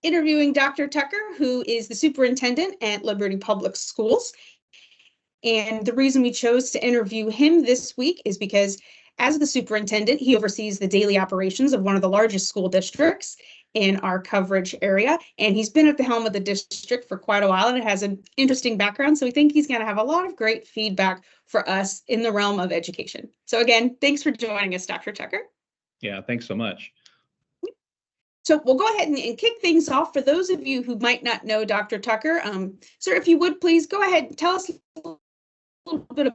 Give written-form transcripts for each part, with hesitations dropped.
interviewing Dr. Tucker, who is the superintendent at Liberty Public Schools. And the reason we chose to interview him this week is because as the superintendent, he oversees the daily operations of one of the largest school districts in our coverage area. And he's been at the helm of the district for quite a while, and it has an interesting background. So we think he's going to have a lot of great feedback for us in the realm of education. So again, thanks for joining us, Dr. Tucker. Yeah, thanks so much. So we'll go ahead and kick things off. For those of you who might not know Dr. Tucker, sir, if you would please go ahead and tell us a little bit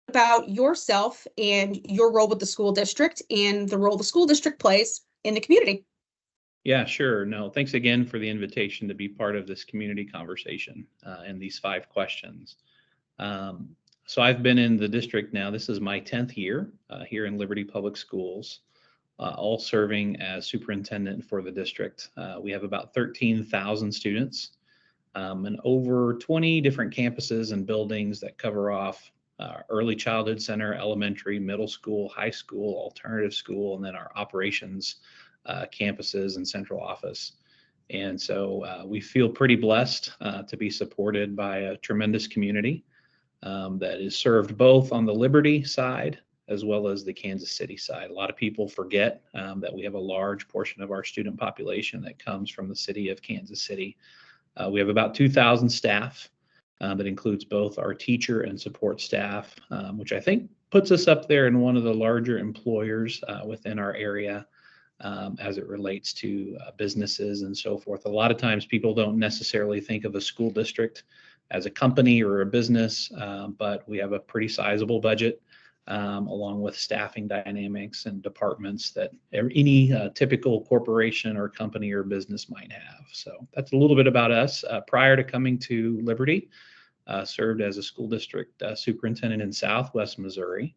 about yourself and your role with the school district and the role the school district plays in the community. Yeah, sure. No, thanks again for the invitation to be part of this community conversation and these 5 questions. So I've been in the district now. This is my 10th year here in Liberty Public Schools, all serving as superintendent for the district. We have about 13,000 students and over 20 different campuses and buildings that cover off early childhood center, elementary, middle school, high school, alternative school, and then our operations campuses and central office. And so we feel pretty blessed to be supported by a tremendous community that is served both on the Liberty side as well as the Kansas City side. A lot of people forget that we have a large portion of our student population that comes from the city of Kansas City. We have about 2,000 staff. That includes both our teacher and support staff, which I think puts us up there in one of the larger employers within our area as it relates to businesses and so forth. A lot of times people don't necessarily think of a school district as a company or a business, but we have a pretty sizable budget along with staffing dynamics and departments that any typical corporation or company or business might have. So that's a little bit about us. Prior to coming to Liberty, served as a school district superintendent in Southwest Missouri,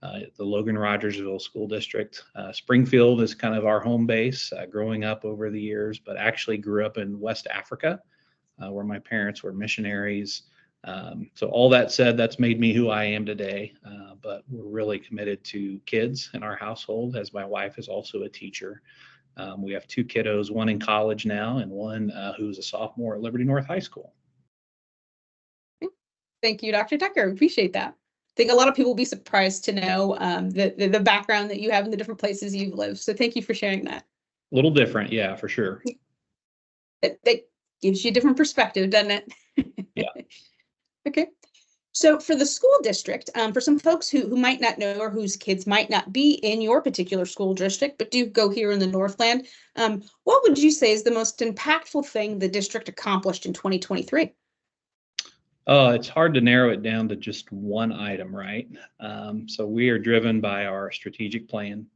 the Logan Rogersville School District. Springfield is kind of our home base growing up over the years, but actually grew up in West Africa, where my parents were missionaries. So all that said, that's made me who I am today, but we're really committed to kids in our household, as my wife is also a teacher. We have 2 kiddos, one in college now and one who's a sophomore at Liberty North High School. Thank you, Dr. Tucker. Appreciate that. I think a lot of people will be surprised to know the background that you have in the different places you've lived. So thank you for sharing that. A little different, yeah, for sure. That gives you a different perspective, doesn't it? Yeah. Okay. So for the school district, for some folks who might not know or whose kids might not be in your particular school district, but do go here in the Northland, what would you say is the most impactful thing the district accomplished in 2023? It's hard to narrow it down to just one item, right? So we are driven by our strategic plan.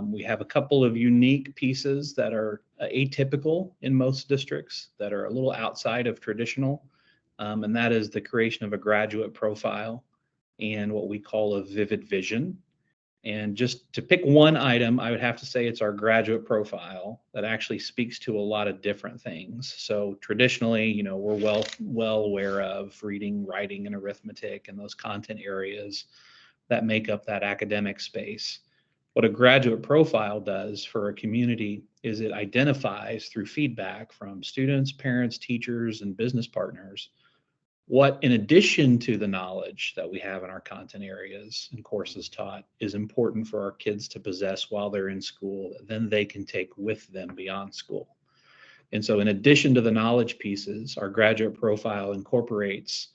We have a couple of unique pieces that are atypical in most districts that are a little outside of traditional, and that is the creation of a graduate profile and what we call a vivid vision. And just to pick one item, I would have to say it's our graduate profile that actually speaks to a lot of different things. So traditionally, we're well aware of reading, writing, and arithmetic and those content areas that make up that academic space. What a graduate profile does for a community is it identifies through feedback from students, parents, teachers, and business partners what, in addition to the knowledge that we have in our content areas and courses taught, is important for our kids to possess while they're in school that then they can take with them beyond school. And so in addition to the knowledge pieces, our graduate profile incorporates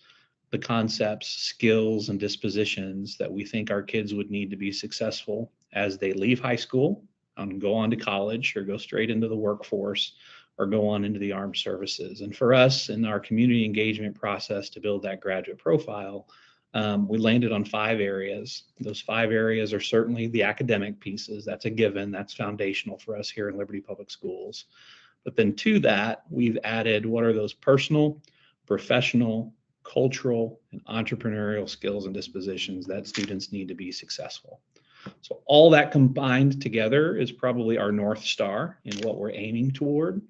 the concepts, skills, and dispositions that we think our kids would need to be successful as they leave high school and go on to college or go straight into the workforce or go on into the armed services. And for us in our community engagement process to build that graduate profile, we landed on 5 areas. Those 5 areas are certainly the academic pieces. That's a given. That's foundational for us here in Liberty Public Schools. But then to that, we've added what are those personal, professional, cultural, and entrepreneurial skills and dispositions that students need to be successful. So all that combined together is probably our North Star in what we're aiming toward,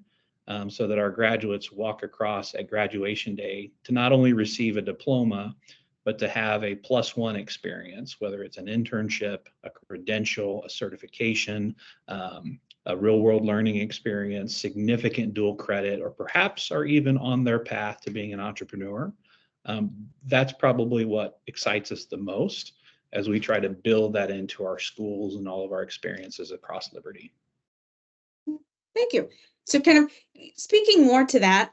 so that our graduates walk across at graduation day to not only receive a diploma, but to have a +1 experience, whether it's an internship, a credential, a certification, a real world learning experience, significant dual credit, or perhaps are even on their path to being an entrepreneur. That's probably what excites us the most as we try to build that into our schools and all of our experiences across Liberty. Thank you. So kind of speaking more to that,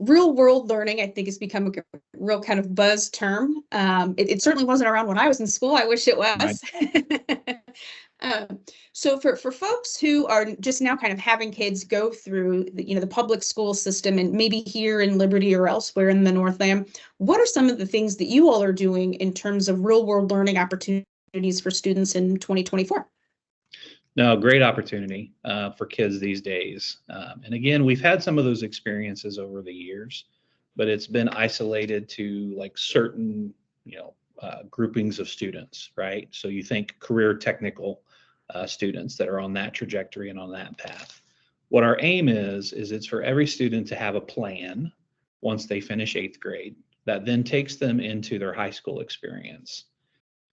real world learning, I think, has become a real kind of buzz term. It certainly wasn't around when I was in school. I wish it was. Right. So for folks who are just now kind of having kids go through the public school system, and maybe here in Liberty or elsewhere in the Northland, what are some of the things that you all are doing in terms of real world learning opportunities for students in 2024? No, great opportunity for kids these days. And again, we've had some of those experiences over the years, but it's been isolated to like certain, groupings of students, right? So you think career technical students that are on that trajectory and on that path. What our aim is it's for every student to have a plan once they finish 8th grade that then takes them into their high school experience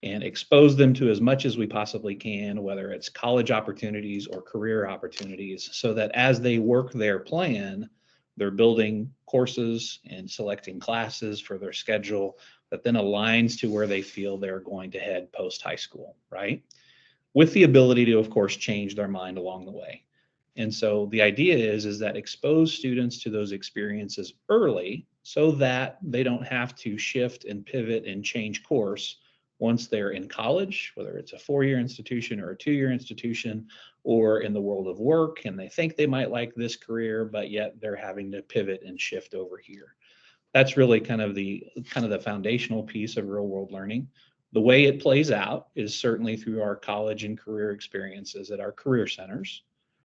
and expose them to as much as we possibly can, whether it's college opportunities or career opportunities, so that as they work their plan, they're building courses and selecting classes for their schedule that then aligns to where they feel they're going to head post high school, right? With the ability to, of course, change their mind along the way. And so the idea is that expose students to those experiences early so that they don't have to shift and pivot and change course once they're in college, whether it's a 4-year institution or a 2-year institution, or in the world of work, and they think they might like this career, but yet they're having to pivot and shift over here. That's really kind of the foundational piece of real world learning. The way it plays out is certainly through our college and career experiences at our career centers.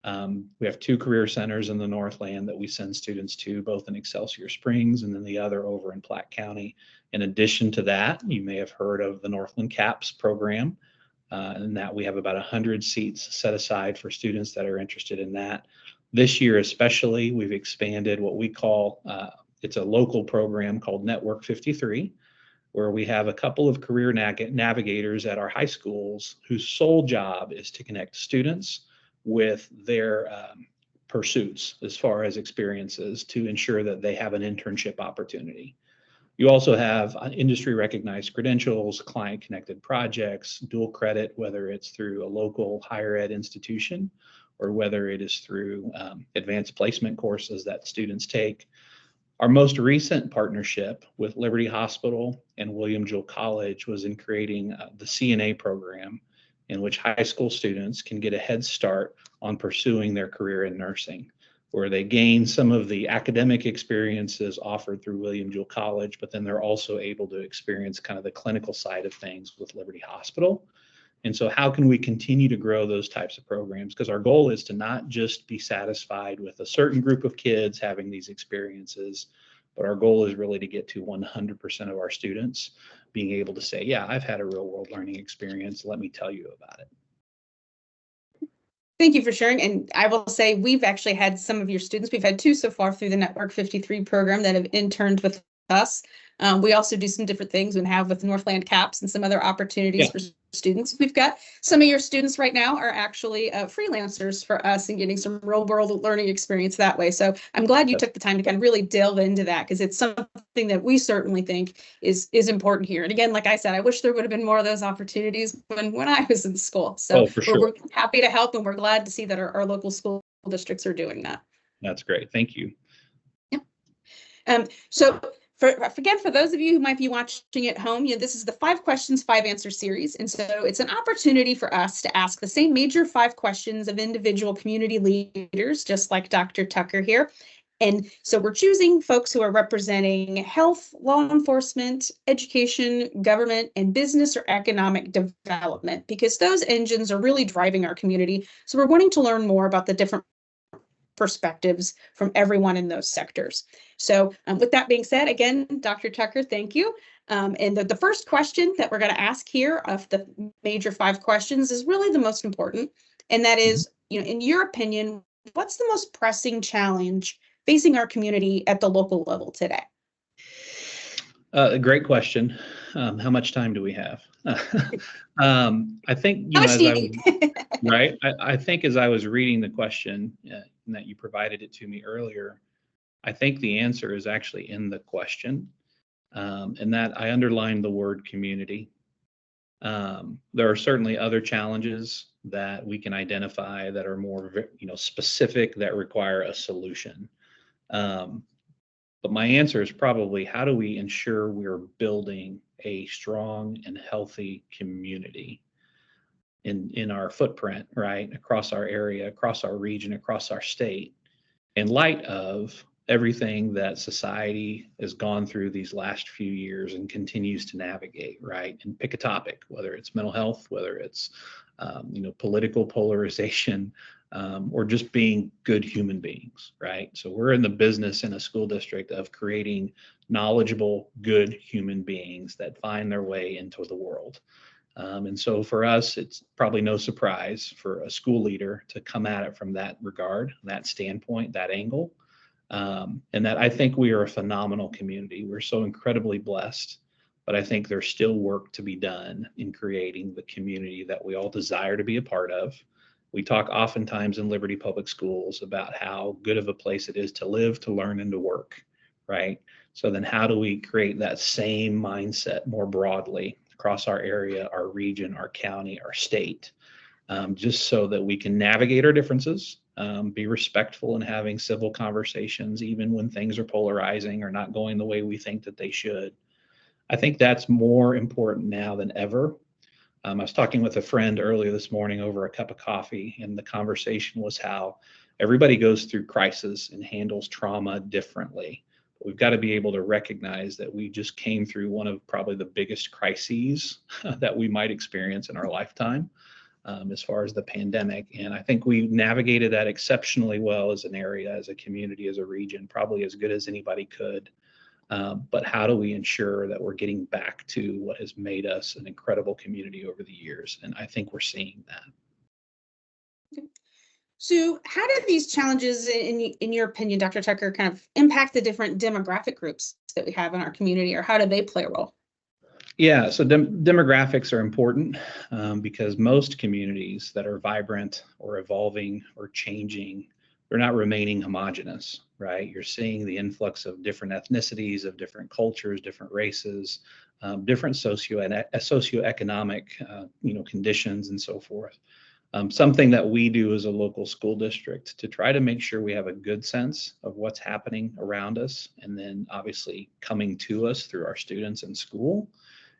We have 2 career centers in the Northland that we send students to, both in Excelsior Springs and then the other over in Platte County. In addition to that, you may have heard of the Northland CAPS program, and that we have about 100 seats set aside for students that are interested in that. This year especially, we've expanded what we call, it's a local program called Network 53, where we have a couple of career navigators at our high schools whose sole job is to connect students with their pursuits as far as experiences to ensure that they have an internship opportunity. You also have industry recognized credentials, client connected projects, dual credit, whether it's through a local higher ed institution or whether it is through advanced placement courses that students take. Our most recent partnership with Liberty Hospital and William Jewell College was in creating the CNA program, in which high school students can get a head start on pursuing their career in nursing, where they gain some of the academic experiences offered through William Jewell College, but then they're also able to experience kind of the clinical side of things with Liberty Hospital. And so how can we continue to grow those types of programs? Because our goal is to not just be satisfied with a certain group of kids having these experiences, but our goal is really to get to 100% of our students being able to say, yeah, I've had a real world learning experience. Let me tell you about it. Thank you for sharing. And I will say we've actually had some of your students. We've had 2 so far through the Network 53 program that have interned with us. We also do some different things and have with Northland CAPS and some other opportunities for students. We've got some of your students right now are actually freelancers for us and getting some real world learning experience that way. So I'm glad you took the time to kind of really delve into that, because it's something that we certainly think is important here. And again, like I said, I wish there would have been more of those opportunities when I was in school. So for sure. We're happy to help, and we're glad to see that our local school districts are doing that. That's great. Thank you. Yep. So for those of you who might be watching at home, this is the 5 questions, 5 answer series. And so it's an opportunity for us to ask the same major 5 questions of individual community leaders, just like Dr. Tucker here. And so we're choosing folks who are representing health, law enforcement, education, government, and business or economic development, because those engines are really driving our community. So we're wanting to learn more about the different perspectives from everyone in those sectors. So with that being said, again, Dr. Tucker, thank you. And the first question that we're going to ask here of the major 5 questions is really the most important. And that is, in your opinion, what's the most pressing challenge facing our community at the local level today? A great question. How much time do we have? I think, How much as do I you was, need? right, I think as I was reading the question and that you provided it to me earlier, I think the answer is actually in the question, and that I underlined the word community. There are certainly other challenges that we can identify that are more, specific, that require a solution. Um, but my answer is probably, how do we ensure we're building a strong and healthy community in our footprint, right, across our area, across our region, across our state, in light of everything that society has gone through these last few years and continues to navigate, right? And pick a topic, whether it's mental health, whether it's political polarization, or just being good human beings, right? So we're in the business in a school district of creating knowledgeable, good human beings that find their way into the world. And so for us, it's probably no surprise for a school leader to come at it from that regard, that standpoint, that angle. And that I think we are a phenomenal community. We're so incredibly blessed, but I think there's still work to be done in creating the community that we all desire to be a part of. We talk oftentimes in Liberty Public Schools about how good of a place it is to live, to learn, and to work, right? So then how do we create that same mindset more broadly across our area, our region, our county, our state, just so that we can navigate our differences, be respectful in having civil conversations, even when things are polarizing or not going the way we think that they should. I think that's more important now than ever. I was talking with a friend earlier this morning over a cup of coffee, and the conversation was how everybody goes through crisis and handles trauma differently. We've got to be able to recognize that we just came through one of probably the biggest crises that we might experience in our lifetime, as far as the pandemic. And I think we navigated that exceptionally well as an area, as a community, as a region, probably as good as anybody could. But how do we ensure that we're getting back to what has made us an incredible community over the years? And I think we're seeing that. So how do these challenges, in your opinion, Dr. Tucker, kind of impact the different demographic groups that we have in our community, or how do they play a role? Yeah, so demographics are important, because most communities that are vibrant or evolving or changing, they're not remaining homogenous, right? You're seeing the influx of different ethnicities, of different cultures, different races, different socioeconomic conditions, and so forth. Something that we do as a local school district to try to make sure we have a good sense of what's happening around us, and then obviously coming to us through our students in school,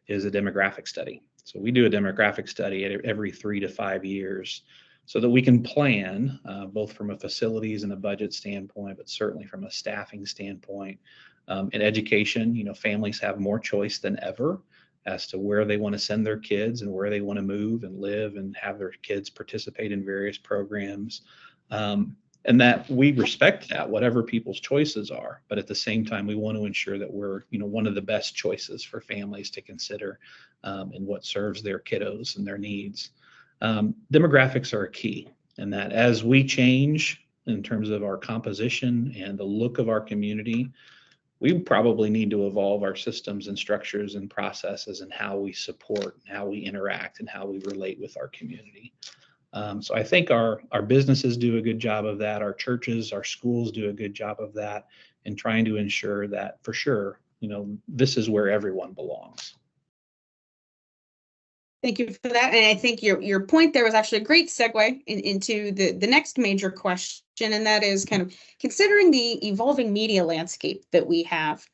is a demographic study. So we do a demographic study every 3 to 5 years, so that we can plan, both from a facilities and a budget standpoint, but certainly from a staffing standpoint. In education, families have more choice than ever as to where they want to send their kids and where they want to move and live and have their kids participate in various programs. And that we respect that, whatever people's choices are, but at the same time, we want to ensure that we're, one of the best choices for families to consider, in what serves their kiddos and their needs. Demographics are a key, and that as we change in terms of our composition and the look of our community, we probably need to evolve our systems and structures and processes and how we support, and how we interact, and how we relate with our community. So I think our businesses do a good job of that. Our churches, our schools do a good job of that, in trying to ensure that, for sure, this is where everyone belongs. Thank you for that. And I think your point there was actually a great segue into the next major question, and that is kind of considering the evolving media landscape that we have.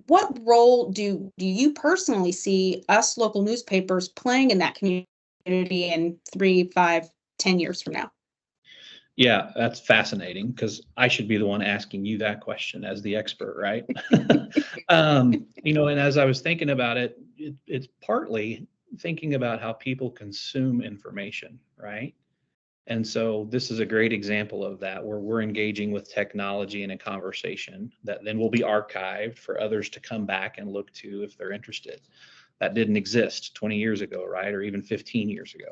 What role do you personally see us local newspapers playing in that community in 3, 5, 10 years from now? Yeah, that's fascinating, because I should be the one asking you that question as the expert, right? And as I was thinking about it, it's partly thinking about how people consume information, right? And so this is a great example of that, where we're engaging with technology in a conversation that then will be archived for others to come back and look to if they're interested. That didn't exist 20 years ago, right? Or even 15 years ago.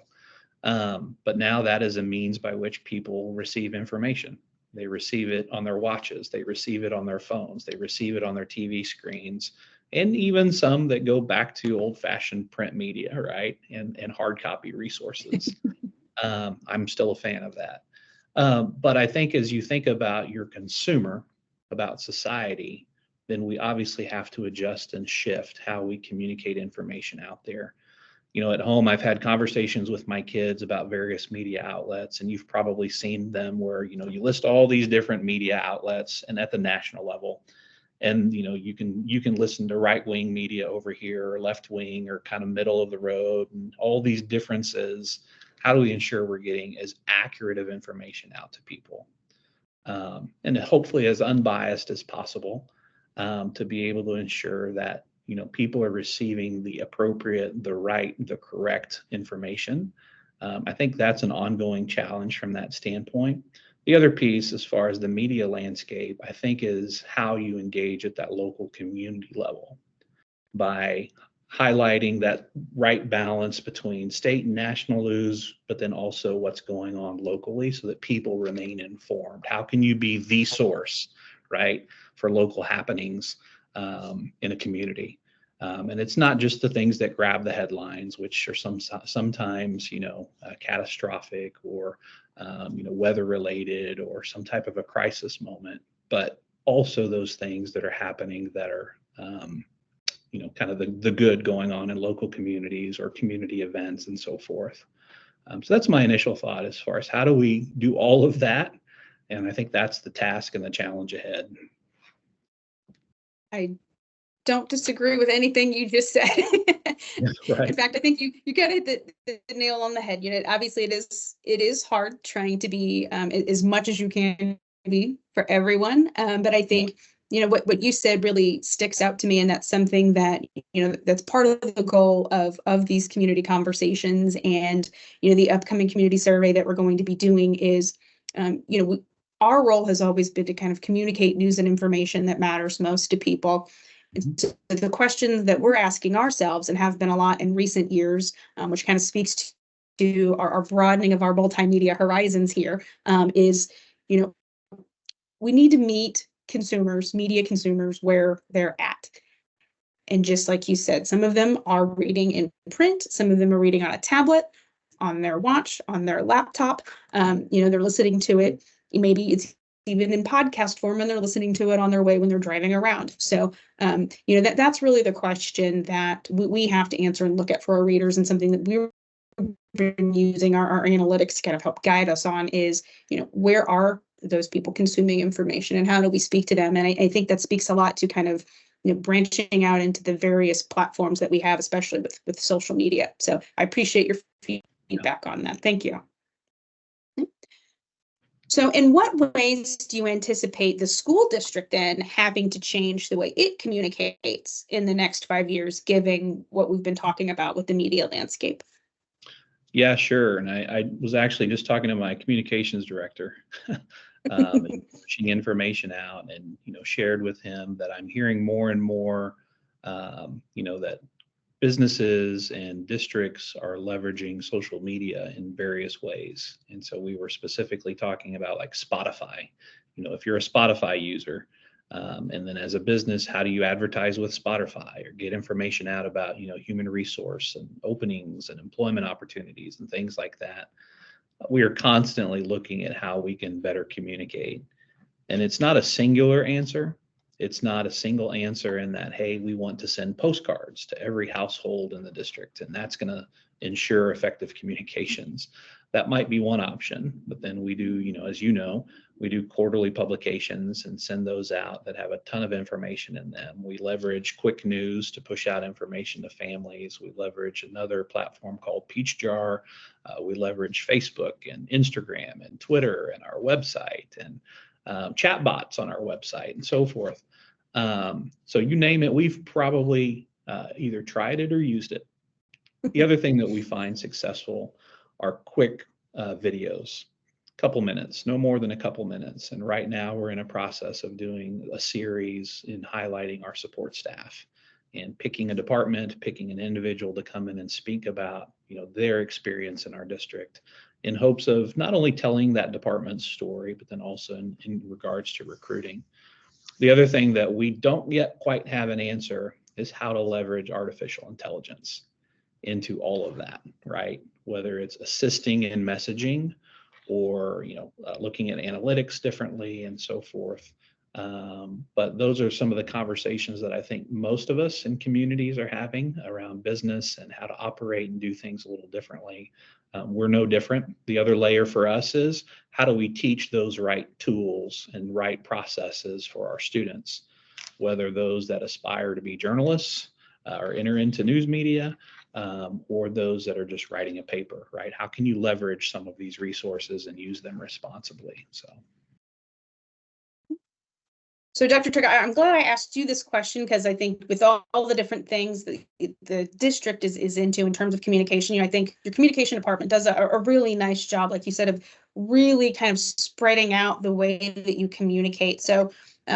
But now that is a means by which people receive information. They receive it on their watches. They receive it on their phones. They receive it on their TV screens. and even some that go back to old-fashioned print media, right, and hard copy resources. I'm still a fan of that. But I think as you think about your consumer, about society, then we obviously have to adjust and shift how we communicate information out there. At home, I've had conversations with my kids about various media outlets, and you've probably seen them where, you list all these different media outlets and at the national level. And, you can listen to right-wing media over here or left-wing or kind of middle of the road and all these differences. How do we ensure we're getting as accurate of information out to people? And hopefully as unbiased as possible, to be able to ensure that people are receiving the appropriate, the right, the correct information. I think that's an ongoing challenge from that standpoint. The other piece, as far as the media landscape, I think is how you engage at that local community level by highlighting that right balance between state and national news, but then also what's going on locally so that people remain informed. How can you be the source, right, for local happenings in a community? And it's not just the things that grab the headlines, which are sometimes, catastrophic or, weather related or some type of a crisis moment, but also those things that are happening that are, kind of the good going on in local communities or community events and so forth. So that's my initial thought as far as how do we do all of that? And I think that's the task and the challenge ahead. I don't disagree with anything you just said. Right. In fact, I think you got hit the nail on the head. Obviously it is hard trying to be as much as you can be for everyone. But I think, what you said really sticks out to me. And that's something that, that's part of the goal of these community conversations and, the upcoming community survey that we're going to be doing is, our role has always been to kind of communicate news and information that matters most to people. So the questions that we're asking ourselves and have been a lot in recent years, which kind of speaks to our broadening of our multimedia horizons here, is, we need to meet media consumers where they're at. And just like you said, some of them are reading in print, some of them are reading on a tablet, on their watch, on their laptop. They're listening to it. Maybe it's even in podcast form and they're listening to it on their way when they're driving around. So, that's really the question that we have to answer and look at for our readers, and something that we've been using our analytics to kind of help guide us on is, where are those people consuming information and how do we speak to them? And I think that speaks a lot to kind of, branching out into the various platforms that we have, especially with social media. So I appreciate your feedback on that. Thank you. So in what ways do you anticipate the school district then having to change the way it communicates in the next 5 years, given what we've been talking about with the media landscape? Yeah, sure. And I was actually just talking to my communications director, and pushing information out, and shared with him that I'm hearing more and more, that businesses and districts are leveraging social media in various ways. And so we were specifically talking about like Spotify. If you're a Spotify user, and then as a business, how do you advertise with Spotify or get information out about, human resource and openings and employment opportunities and things like that? We are constantly looking at how we can better communicate. And it's not a singular answer. It's not a single answer in that, hey, we want to send postcards to every household in the district, and that's going to ensure effective communications. That might be one option, but then we do, as we do quarterly publications and send those out that have a ton of information in them. We leverage quick news to push out information to families. We leverage another platform called Peach Jar. We leverage Facebook and Instagram and Twitter and our website and chat bots on our website and so forth. So you name it, we've probably either tried it or used it. The other thing that we find successful are quick videos, couple minutes, no more than a couple minutes. And right now we're in a process of doing a series in highlighting our support staff and picking a department, picking an individual to come in and speak about, their experience in our district, in hopes of not only telling that department's story, but then also in regards to recruiting. The other thing that we don't yet quite have an answer is how to leverage artificial intelligence into all of that, right? Whether it's assisting in messaging or, looking at analytics differently and so forth. But those are some of the conversations that I think most of us in communities are having around business and how to operate and do things a little differently. We're no different. The other layer for us is how do we teach those right tools and right processes for our students, whether those that aspire to be journalists or enter into news media, or those that are just writing a paper, right? How can you leverage some of these resources and use them responsibly? So Dr. Trick, I'm glad I asked you this question because I think with all the different things that the district is into in terms of communication, I think your communication department does a really nice job, like you said, of really kind of spreading out the way that you communicate. So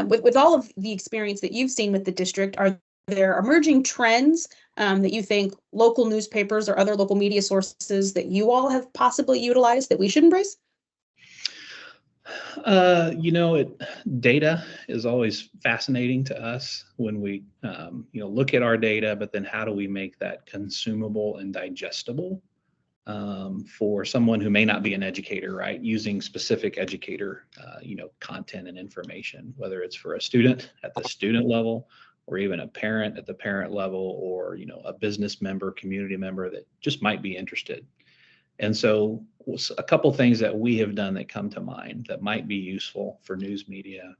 with all of the experience that you've seen with the district, are there emerging trends that you think local newspapers or other local media sources that you all have possibly utilized that we should embrace? Data is always fascinating to us when we, look at our data, but then how do we make that consumable and digestible for someone who may not be an educator, right? Using specific educator, content and information, whether it's for a student at the student level, or even a parent at the parent level, or, a business member, community member that just might be interested. And so a couple things that we have done that come to mind that might be useful for news media.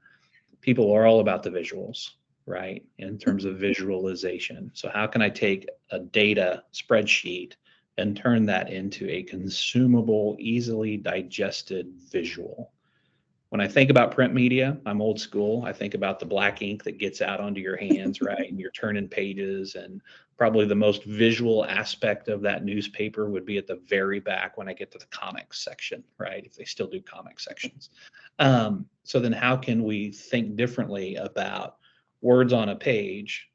People are all about the visuals, right? In terms of visualization. So how can I take a data spreadsheet and turn that into a consumable, easily digested visual? When I think about print media, I'm old school. I think about the black ink that gets out onto your hands, right? And you're turning pages, and probably the most visual aspect of that newspaper would be at the very back when I get to the comics section, right? If they still do comic sections. So then how can we think differently about words on a page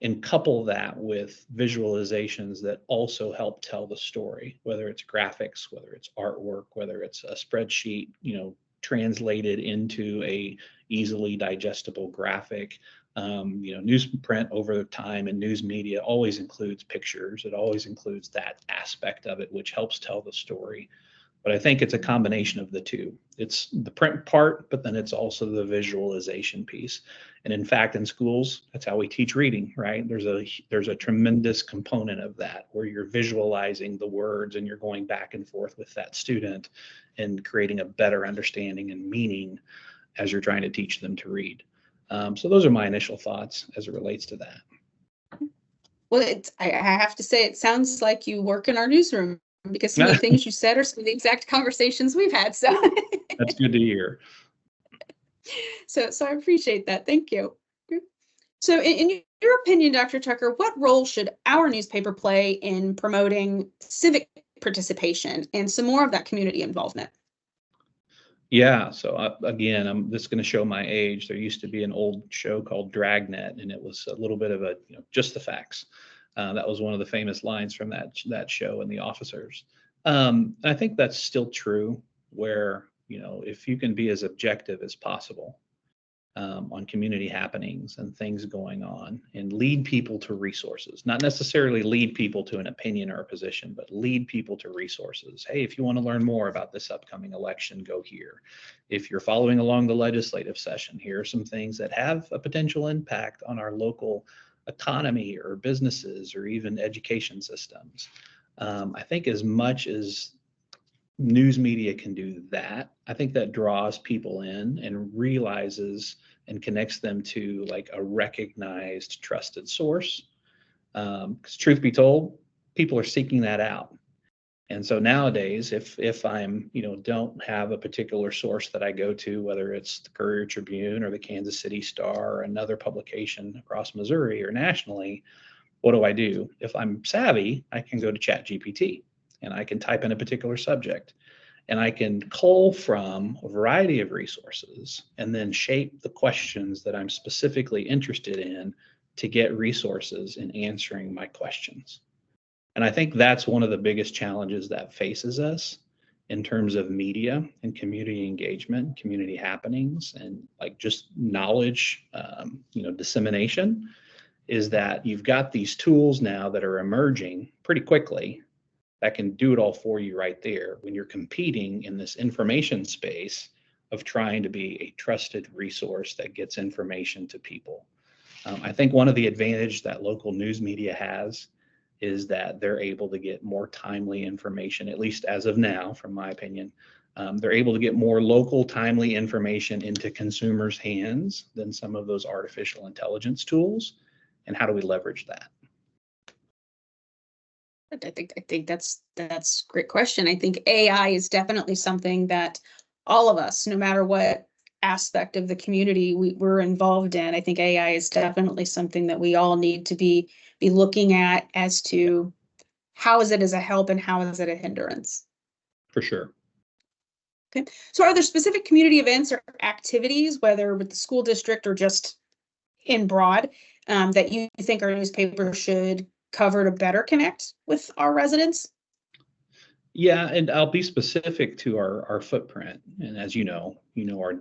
and couple that with visualizations that also help tell the story, whether it's graphics, whether it's artwork, whether it's a spreadsheet, translated into a easily digestible graphic. Newsprint over time and news media always includes pictures. It always includes that aspect of it, which helps tell the story. But I think it's a combination of the two. It's the print part, but then it's also the visualization piece. And in fact, in schools, that's how we teach reading, right? There's a tremendous component of that where you're visualizing the words and you're going back and forth with that student and creating a better understanding and meaning as you're trying to teach them to read. So those are my initial thoughts as it relates to that. Well, I have to say, it sounds like you work in our newsroom, because some of the things you said are some of the exact conversations we've had. So that's good to hear. So I appreciate that. Thank you. So in your opinion, Dr. Tucker, what role should our newspaper play in promoting civic participation and some more of that community involvement? Yeah, so again, I'm just going to show my age. There used to be an old show called Dragnet, and it was a little bit of a, just the facts. That was one of the famous lines from that show and The Officers. I think that's still true, where, if you can be as objective as possible on community happenings and things going on, and lead people to resources, not necessarily lead people to an opinion or a position, but lead people to resources. Hey, if you want to learn more about this upcoming election, go here. If you're following along the legislative session, here are some things that have a potential impact on our local economy or businesses or even education systems. I think as much as news media can do that, I think that draws people in and realizes and connects them to like a recognized, trusted source. Because truth be told, people are seeking that out. And so nowadays, if I'm, don't have a particular source that I go to, whether it's the Courier-Tribune or the Kansas City Star or another publication across Missouri or nationally, what do? If I'm savvy, I can go to ChatGPT and I can type in a particular subject, and I can cull from a variety of resources and then shape the questions that I'm specifically interested in to get resources in answering my questions. And I think that's one of the biggest challenges that faces us in terms of media and community engagement, community happenings, and like just knowledge, dissemination, is that you've got these tools now that are emerging pretty quickly that can do it all for you right there when you're competing in this information space of trying to be a trusted resource that gets information to people. I think one of the advantages that local news media has is that they're able to get more timely information, at least as of now, from my opinion. They're able to get more local, timely information into consumers' hands than some of those artificial intelligence tools. And how do we leverage that? I think that's a great question. I think AI is definitely something that all of us, no matter what aspect of the community we're involved in, I think AI is definitely something that we all need to be looking at as to how is it as a help and how is it a hindrance. For sure. Okay. So are there specific community events or activities, whether with the school district or just in broad, that you think our newspaper should cover to better connect with our residents? Yeah, and I'll be specific to our footprint. And as you know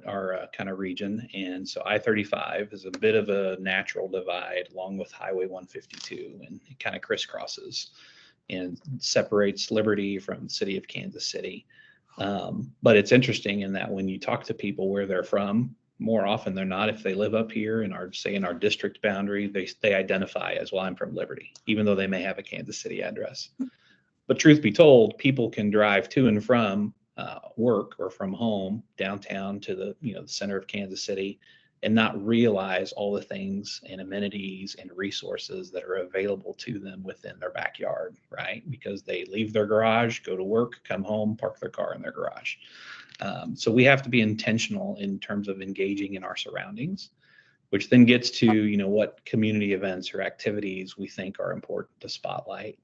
our kind of region. And so I-35 is a bit of a natural divide along with Highway 152, and it kind of crisscrosses and separates Liberty from the city of Kansas City. But it's interesting in that when you talk to people where they're from, more often than not, if they live up here in our district boundary, they identify as, well, I'm from Liberty, even though they may have a Kansas City address. But truth be told, people can drive to and from work or from home downtown to the center of Kansas City and not realize all the things and amenities and resources that are available to them within their backyard, right? Because they leave their garage, go to work, come home, park their car in their garage. So we have to be intentional in terms of engaging in our surroundings, which then gets to, what community events or activities we think are important to spotlight.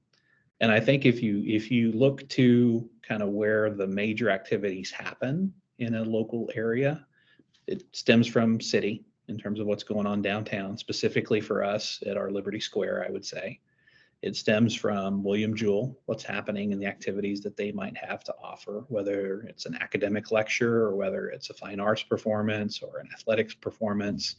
And I think if you look to kind of where the major activities happen in a local area, it stems from city in terms of what's going on downtown, specifically for us at our Liberty Square, I would say. It stems from William Jewell, what's happening and the activities that they might have to offer, whether it's an academic lecture or whether it's a fine arts performance or an athletics performance.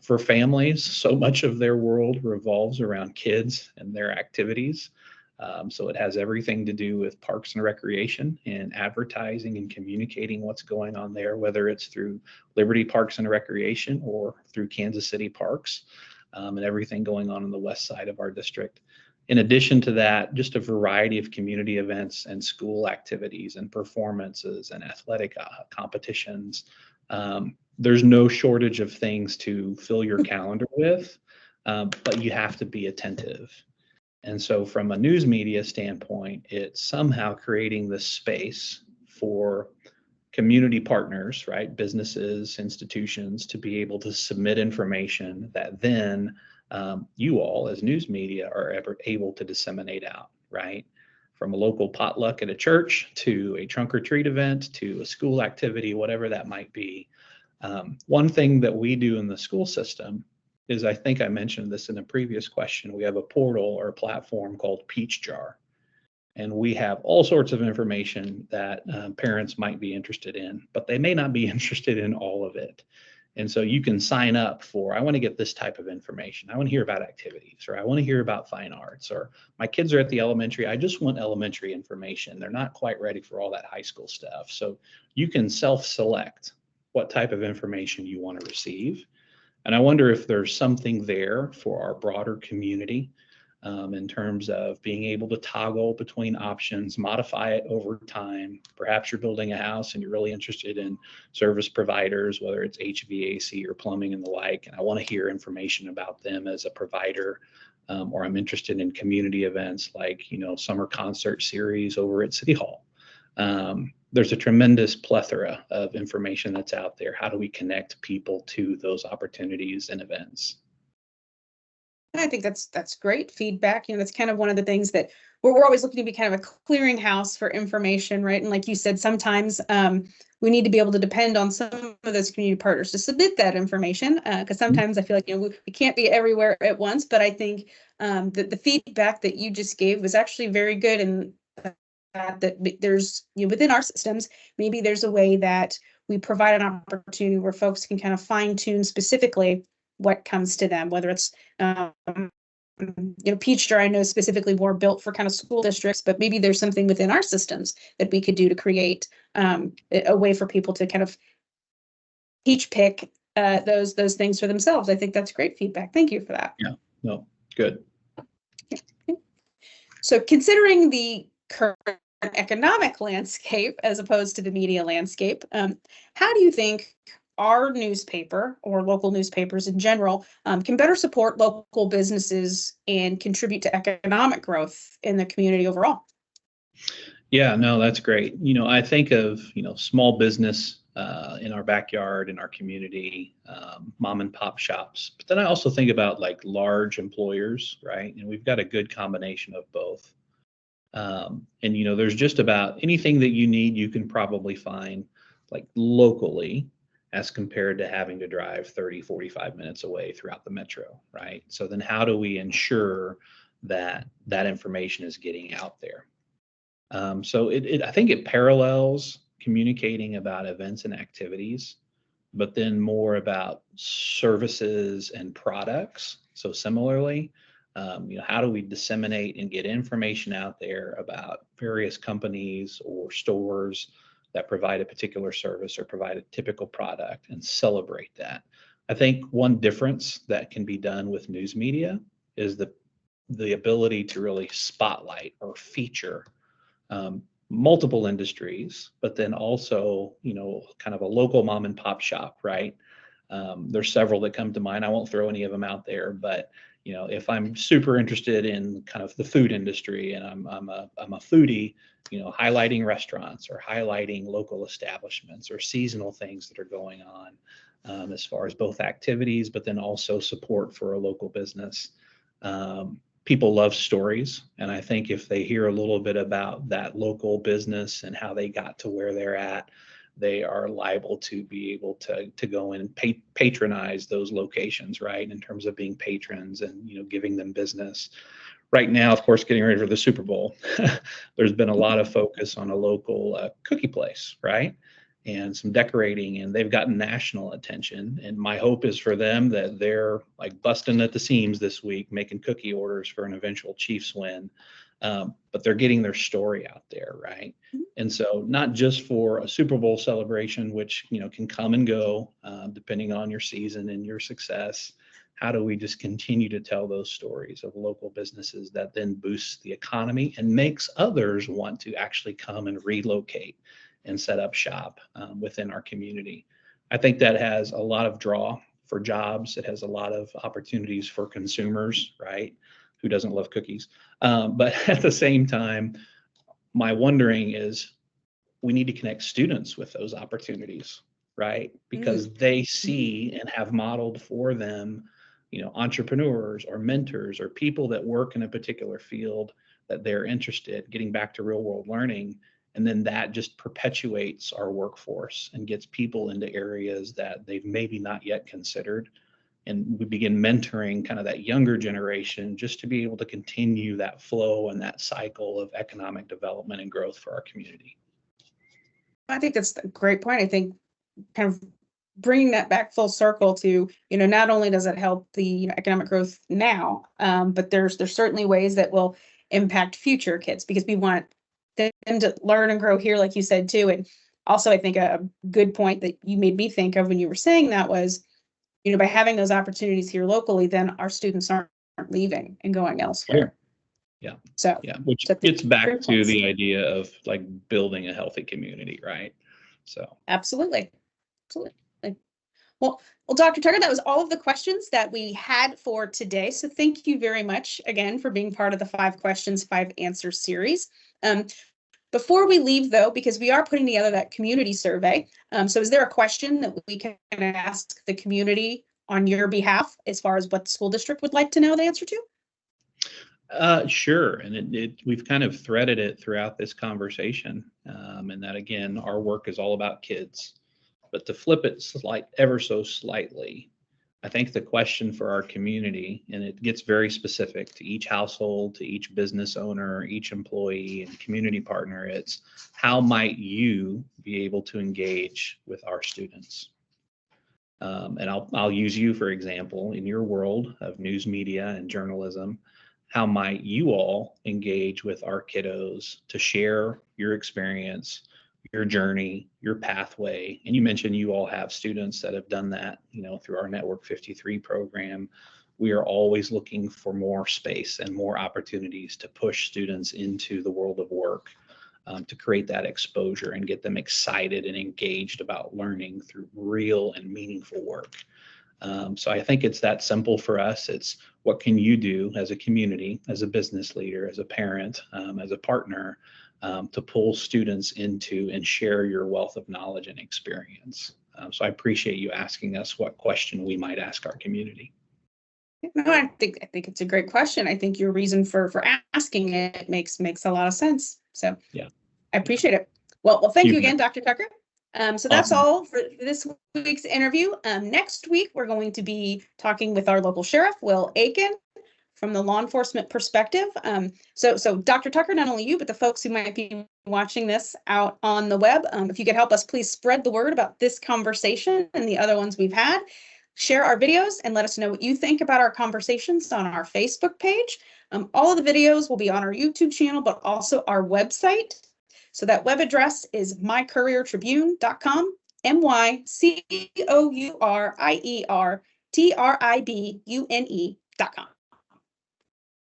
For families, so much of their world revolves around kids and their activities. So it has everything to do with parks and recreation and advertising and communicating what's going on there, whether it's through Liberty Parks and Recreation or through Kansas City Parks, and everything going on the west side of our district. In addition to that, just a variety of community events and school activities and performances and athletic competitions. There's no shortage of things to fill your calendar with, but you have to be attentive. And so from a news media standpoint, it's somehow creating this space for community partners, right? Businesses, institutions to be able to submit information that then you all as news media are able to disseminate out, right? From a local potluck at a church to a trunk or treat event to a school activity, whatever that might be. One thing that we do in the school system is, I think I mentioned this in a previous question, we have a portal or a platform called Peach Jar. And we have all sorts of information that parents might be interested in, but they may not be interested in all of it. And so you can sign up for, I want to get this type of information. I want to hear about activities, or I want to hear about fine arts, or my kids are at the elementary. I just want elementary information. They're not quite ready for all that high school stuff. So you can self-select what type of information you want to receive. And I wonder if there's something there for our broader community in terms of being able to toggle between options, modify it over time. Perhaps you're building a house and you're really interested in service providers, whether it's HVAC or plumbing and the like, and I want to hear information about them as a provider, or I'm interested in community events like, summer concert series over at City Hall. There's a tremendous plethora of information that's out there. How do we connect people to those opportunities and events? I think that's great feedback. That's kind of one of the things that we're always looking to be kind of a clearinghouse for information, right? And like you said, sometimes we need to be able to depend on some of those community partners to submit that information, because sometimes I feel like we can't be everywhere at once. But I think that the feedback that you just gave was actually very good, and that there's within our systems, maybe there's a way that we provide an opportunity where folks can kind of fine tune specifically what comes to them, whether it's Peachjar, I know specifically more built for kind of school districts, but maybe there's something within our systems that we could do to create a way for people to kind of each pick those things for themselves. I think that's great feedback. Thank you for that. Yeah, no, good. So considering the current economic landscape as opposed to the media landscape, how do you think our newspaper or local newspapers in general can better support local businesses and contribute to economic growth in the community overall? Yeah, no, that's great. I think of, small business in our backyard, in our community, mom and pop shops. But then I also think about like large employers, right? And we've got a good combination of both. And there's just about anything that you need, you can probably find like locally as compared to having to drive 30, 45 minutes away throughout the metro, right? So then how do we ensure that that information is getting out there? So I think it parallels communicating about events and activities, but then more about services and products. So similarly, how do we disseminate and get information out there about various companies or stores that provide a particular service or provide a typical product and celebrate that? I think one difference that can be done with news media is the ability to really spotlight or feature multiple industries, but then also, kind of a local mom and pop shop, right? There's several that come to mind. I won't throw any of them out there, but if I'm super interested in kind of the food industry and I'm a foodie, highlighting restaurants or highlighting local establishments or seasonal things that are going on as far as both activities, but then also support for a local business. People love stories. And I think if they hear a little bit about that local business and how they got to where they're at, they are liable to be able to go in and patronize those locations, right? In terms of being patrons and, giving them business. Right now, of course, getting ready for the Super Bowl, there's been a lot of focus on a local cookie place, right? And some decorating, and they've gotten national attention. And my hope is for them that they're like busting at the seams this week, making cookie orders for an eventual Chiefs win. But they're getting their story out there, right? And so not just for a Super Bowl celebration, which, can come and go depending on your season and your success. How do we just continue to tell those stories of local businesses that then boosts the economy and makes others want to actually come and relocate and set up shop within our community? I think that has a lot of draw for jobs. It has a lot of opportunities for consumers, right? Who doesn't love cookies? But at the same time, my wondering is we need to connect students with those opportunities, right? Because they see and have modeled for them, entrepreneurs or mentors or people that work in a particular field that they're interested, getting back to real world learning. And then that just perpetuates our workforce and gets people into areas that they've maybe not yet considered. And we begin mentoring kind of that younger generation just to be able to continue that flow and that cycle of economic development and growth for our community. I think that's a great point. I think kind of bringing that back full circle to, not only does it help the economic growth now, but there's certainly ways that will impact future kids, because we want them to learn and grow here, like you said too. And also, I think a good point that you made me think of when you were saying that was, by having those opportunities here locally, then our students aren't leaving and going elsewhere. Sure. Yeah. So yeah, which gets back to the idea of like building a healthy community, right? So absolutely. Well, Dr. Tucker, that was all of the questions that we had for today. So thank you very much again for being part of the 5 questions, 5 answers series. Before we leave, though, because we are putting together that community survey, so is there a question that we can ask the community on your behalf as far as what the school district would like to know the answer to? Sure. And we've kind of threaded it throughout this conversation. And that, again, our work is all about kids. But to flip it ever so slightly, I think the question for our community, and it gets very specific to each household, to each business owner, each employee and community partner, it's how might you be able to engage with our students? And I'll use you for example in your world of news media and journalism. How might you all engage with our kiddos to share your experience, your journey, your pathway? And you mentioned you all have students that have done that, through our Network 53 program. We are always looking for more space and more opportunities to push students into the world of work, to create that exposure and get them excited and engaged about learning through real and meaningful work. So I think it's that simple for us. It's what can you do as a community, as a business leader, as a parent, as a partner, to pull students into and share your wealth of knowledge and experience. So I appreciate you asking us what question we might ask our community. No, I think it's a great question. I think your reason for asking it makes a lot of sense. So yeah, I appreciate it. Well, thank you again, Dr. Tucker. So that's awesome. all for this week's interview. Next week, we're going to be talking with our local sheriff, Will Aiken, from the law enforcement perspective. So Dr. Tucker, not only you, but the folks who might be watching this out on the web, if you could help us, please spread the word about this conversation and the other ones we've had. Share our videos and let us know what you think about our conversations on our Facebook page. All of the videos will be on our YouTube channel, but also our website. So that web address is mycouriertribune.com, mycouriertribune.com.